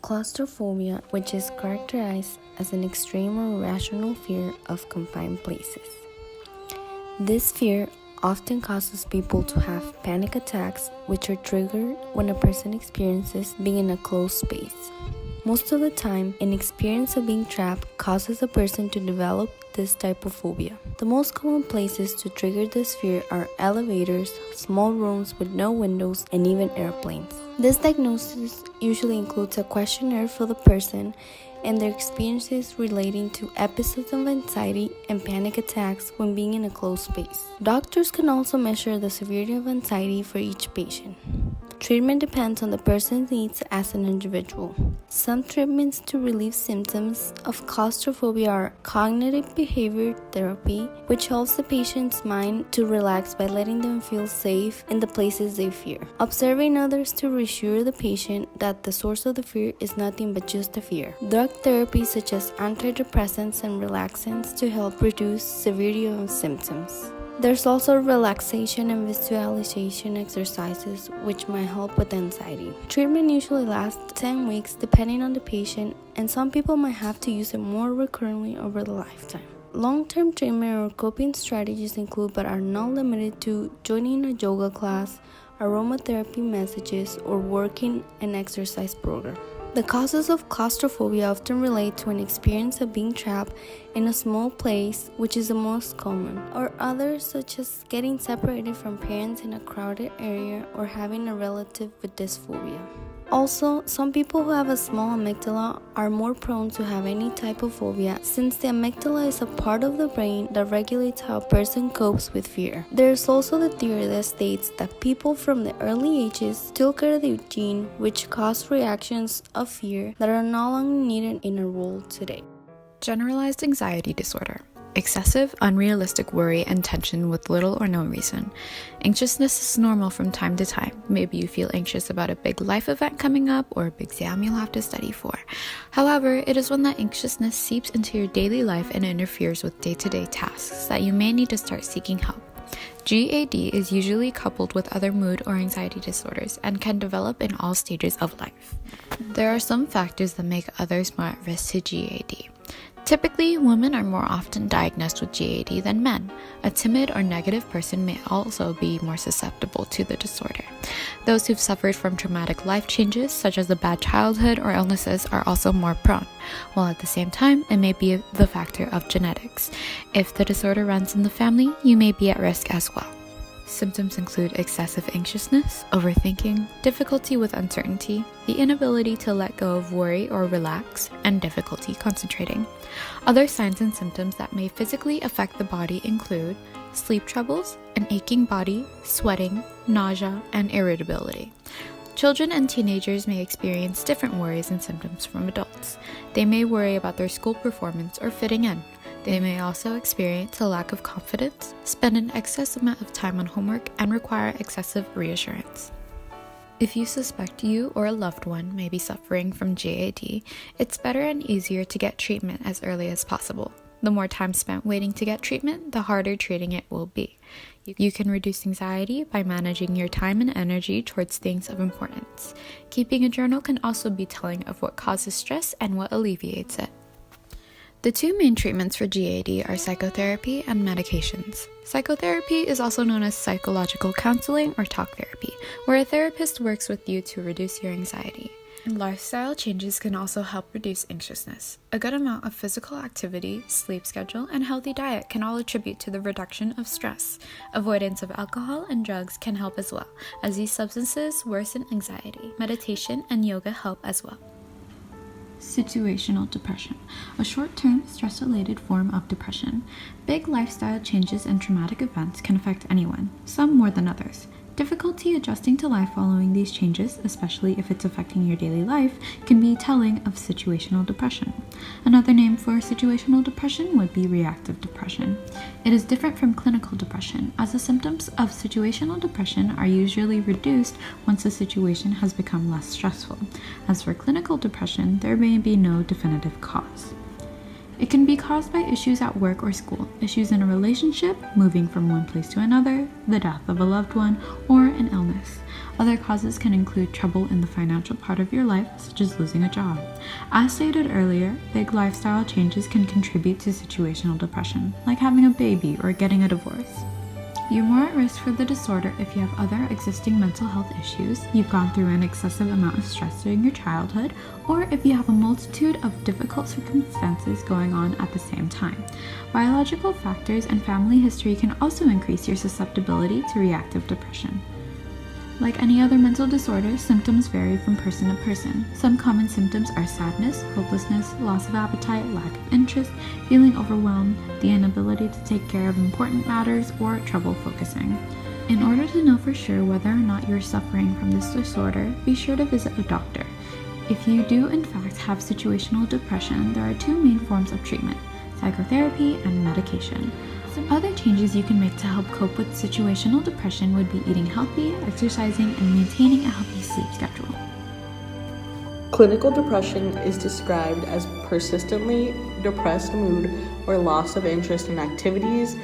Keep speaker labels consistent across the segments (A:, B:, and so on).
A: Claustrophobia, which is characterized as an extreme or irrational fear of confined places. This fear often causes people to have panic attacks, which are triggered when a person experiences being in a closed space. Most of the time, an experience of being trapped causes a person to develop this type of phobia. The most common places to trigger this fear are elevators, small rooms with no windows, and even airplanes. This diagnosis usually includes a questionnaire for the person and their experiences relating to episodes of anxiety and panic attacks when being in a closed space. Doctors can also measure the severity of anxiety for each patient. Treatment depends on the person's needs as an individual. Some treatments to relieve symptoms of claustrophobia are cognitive behavior therapy, which helps the patient's mind to relax by letting them feel safe in the places they fear. Observing others to reassure the patient that the source of the fear is nothing but just a fear. Drug therapy such as antidepressants and relaxants to help reduce severity of symptoms. There's also relaxation and visualization exercises which might help with anxiety. Treatment usually lasts 10 weeks depending on the patient, and some people might have to use it more recurrently over the lifetime. Long-term treatment or coping strategies include but are not limited to joining a yoga class, aromatherapy messages, or working an exercise program. The causes of claustrophobia often relate to an experience of being trapped in a small place, which is the most common, or others such as getting separated from parents in a crowded area or having a relative with this phobia. Also, some people who have a small amygdala are more prone to have any type of phobia since the amygdala is a part of the brain that regulates how a person copes with fear. There is also the theory that states that people from the early ages still carry the gene which cause reactions of fear that are no longer needed in our world today.
B: Generalized anxiety disorder. Excessive, unrealistic worry and tension with little or no reason. Anxiousness is normal from time to time. Maybe you feel anxious about a big life event coming up or a big exam you'll have to study for. However, it is when that anxiousness seeps into your daily life and interferes with day-to-day tasks that you may need to start seeking help. GAD is usually coupled with other mood or anxiety disorders and can develop in all stages of life. There are some factors that make others more at risk to GAD. Typically, women are more often diagnosed with GAD than men. A timid or negative person may also be more susceptible to the disorder. Those who've suffered from traumatic life changes, such as a bad childhood or illnesses, are also more prone, while at the same time, it may be the factor of genetics. If the disorder runs in the family, you may be at risk as well. Symptoms include excessive anxiousness, overthinking, difficulty with uncertainty, the inability to let go of worry or relax, and difficulty concentrating. Other signs and symptoms that may physically affect the body include sleep troubles, an aching body, sweating, nausea, and irritability. Children and teenagers may experience different worries and symptoms from adults. They may worry about their school performance or fitting in. They may also experience a lack of confidence, spend an excess amount of time on homework, and require excessive reassurance. If you suspect you or a loved one may be suffering from GAD, it's better and easier to get treatment as early as possible. The more time spent waiting to get treatment, the harder treating it will be. You can reduce anxiety by managing your time and energy towards things of importance. Keeping a journal can also be telling of what causes stress and what alleviates it. The two main treatments for GAD are psychotherapy and medications. Psychotherapy is also known as psychological counseling or talk therapy, where a therapist works with you to reduce your anxiety. Lifestyle changes can also help reduce anxiousness. A good amount of physical activity, sleep schedule, and healthy diet can all attribute to the reduction of stress. Avoidance of alcohol and drugs can help as well, as these substances worsen anxiety. Meditation and yoga help as well. Situational depression, a short-term stress-related form of depression. Big lifestyle changes and traumatic events can affect anyone, some more than others. Difficulty adjusting to life following these changes, especially if it's affecting your daily life, can be telling of situational depression. Another name for situational depression would be reactive depression. It is different from clinical depression, as the symptoms of situational depression are usually reduced once the situation has become less stressful. As for clinical depression, there may be no definitive cause. It can be caused by issues at work or school, issues in a relationship, moving from one place to another, the death of a loved one, or an illness. Other causes can include trouble in the financial part of your life, such as losing a job. As stated earlier, big lifestyle changes can contribute to situational depression, like having a baby or getting a divorce. You're more at risk for the disorder if you have other existing mental health issues, you've gone through an excessive amount of stress during your childhood, or if you have a multitude of difficult circumstances going on at the same time. Biological factors and family history can also increase your susceptibility to reactive depression. Like any other mental disorder, symptoms vary from person to person. Some common symptoms are sadness, hopelessness, loss of appetite, lack of interest, feeling overwhelmed, the inability to take care of important matters, or trouble focusing. In order to know for sure whether or not you're suffering from this disorder, be sure to visit a doctor. If you do in fact have situational depression, there are two main forms of treatment: psychotherapy and medication. Some other changes you can make to help cope with situational depression would be eating healthy, exercising, and maintaining a healthy sleep schedule.
C: Clinical depression is described as persistently depressed mood or loss of interest in activities,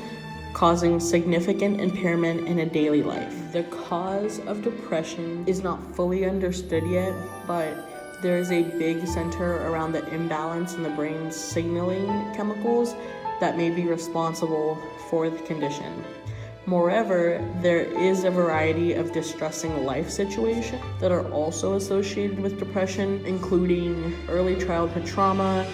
C: causing significant impairment in a daily life. The cause of depression is not fully understood yet, but there is a big center around the imbalance in the brain's signaling chemicals that may be responsible for the condition. Moreover, there is a variety of distressing life situations that are also associated with depression, including early childhood trauma,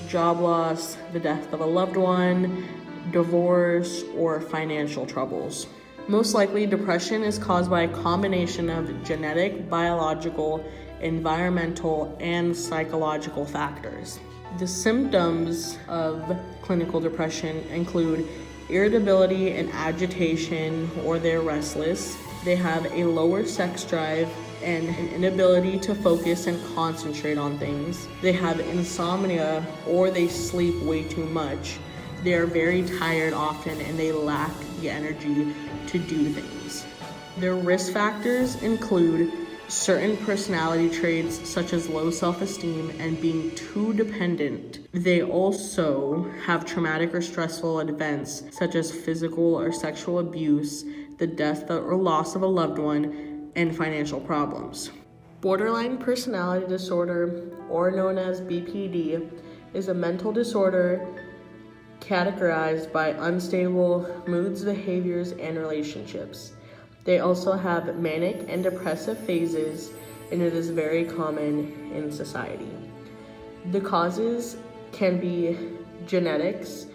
C: job loss, the death of a loved one, divorce, or financial troubles. Most likely, depression is caused by a combination of genetic, biological, environmental, and psychological factors. The symptoms of clinical depression include irritability and agitation, or they're restless. They have a lower sex drive and an inability to focus and concentrate on things. They have insomnia, or they sleep way too much. They are very tired often, and they lack the energy to do things. Their risk factors include certain personality traits such as low self-esteem and being too dependent. They also have traumatic or stressful events such as physical or sexual abuse, the death or loss of a loved one, and financial problems. Borderline personality disorder, or known as BPD, is a mental disorder categorized by unstable moods, behaviors, and relationships. They also have manic and depressive phases, and it is very common in society. The causes can be genetics,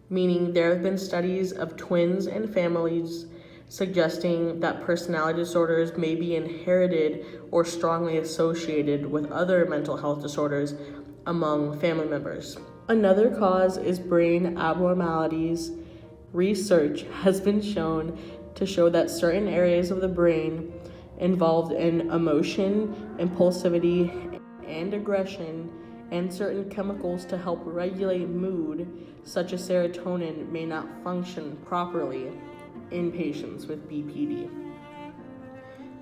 C: meaning there have been studies of twins and families suggesting that personality disorders may be inherited or strongly associated with other mental health disorders among family members. Another cause is brain abnormalities. Research has been shown to show that certain areas of the brain involved in emotion, impulsivity, and aggression, and certain chemicals to help regulate mood, such as serotonin, may not function properly in patients with BPD.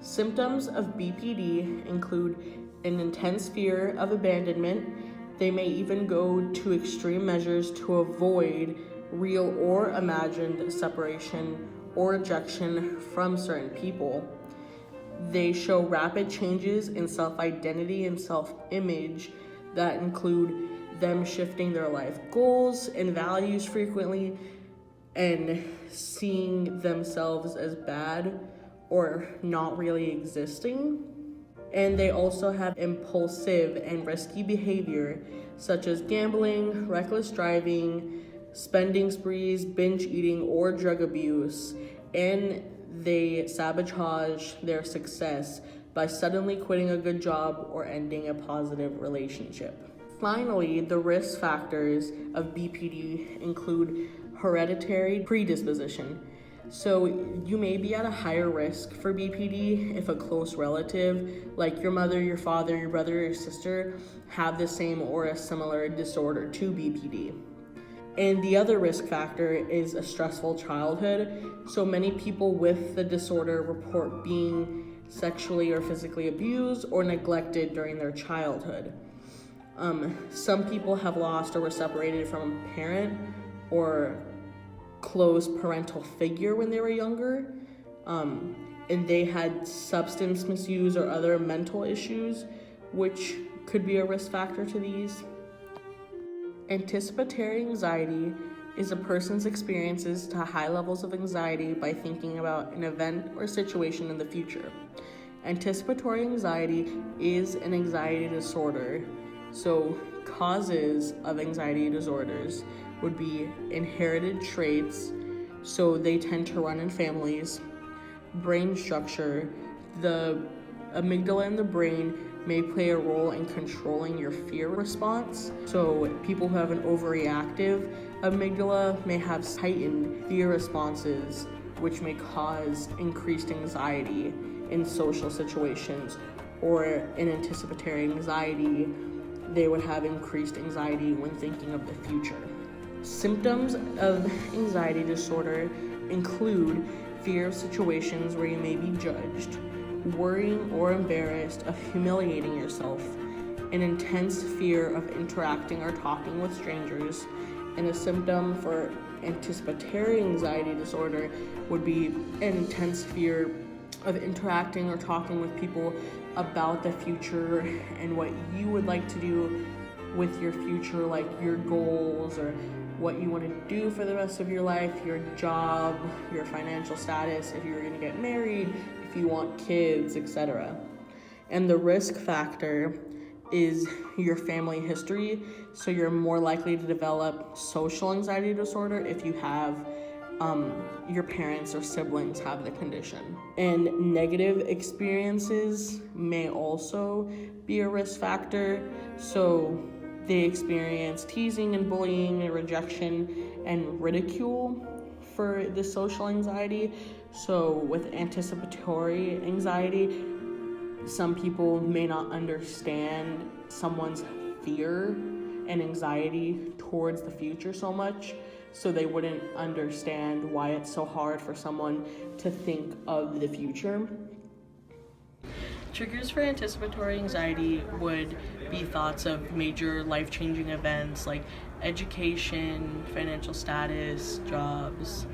C: Symptoms of BPD include an intense fear of abandonment. They may even go to extreme measures to avoid real or imagined separation or rejection from certain people. They show rapid changes in self-identity and self-image that include them shifting their life goals and values frequently and seeing themselves as bad or not really existing. And they also have impulsive and risky behavior such as gambling, reckless driving, spending sprees, binge eating, or drug abuse, and they sabotage their success by suddenly quitting a good job or ending a positive relationship. Finally, the risk factors of BPD include hereditary predisposition. So you may be at a higher risk for BPD if a close relative, like your mother, your father, your brother, or your sister, have the same or a similar disorder to BPD. And the other risk factor is a stressful childhood. So many people with the disorder report being sexually or physically abused or neglected during their childhood. Some people have lost or were separated from a parent or close parental figure when they were younger, and they had substance misuse or other mental issues, which could be a risk factor to these. Anticipatory anxiety is a person's experiences to high levels of anxiety by thinking about an event or situation in the future. Anticipatory anxiety is an anxiety disorder, so causes of anxiety disorders would be inherited traits, so they tend to run in families. Brain structure, the amygdala in the brain may play a role in controlling your fear response. So people who have an overreactive amygdala may have heightened fear responses, which may cause increased anxiety in social situations. Or in anticipatory anxiety, they would have increased anxiety when thinking of the future. Symptoms of anxiety disorder include fear of situations where you may be judged, worrying or embarrassed of humiliating yourself, an intense fear of interacting or talking with strangers, and a symptom for anticipatory anxiety disorder would be an intense fear of interacting or talking with people about the future and what you would like to do with your future, like your goals or what you want to do for the rest of your life, your job, your financial status, if you're going to get married, if you want kids, etc. And the risk factor is your family history, so you're more likely to develop social anxiety disorder if you have your parents or siblings have the condition. And negative experiences may also be a risk factor, so they experience teasing and bullying and rejection and ridicule for the social anxiety. So with anticipatory anxiety, some people may not understand someone's fear and anxiety towards the future so much, so they wouldn't understand why it's so hard for someone to think of the future. Triggers for anticipatory anxiety would be thoughts of major life-changing events like education, financial status, jobs,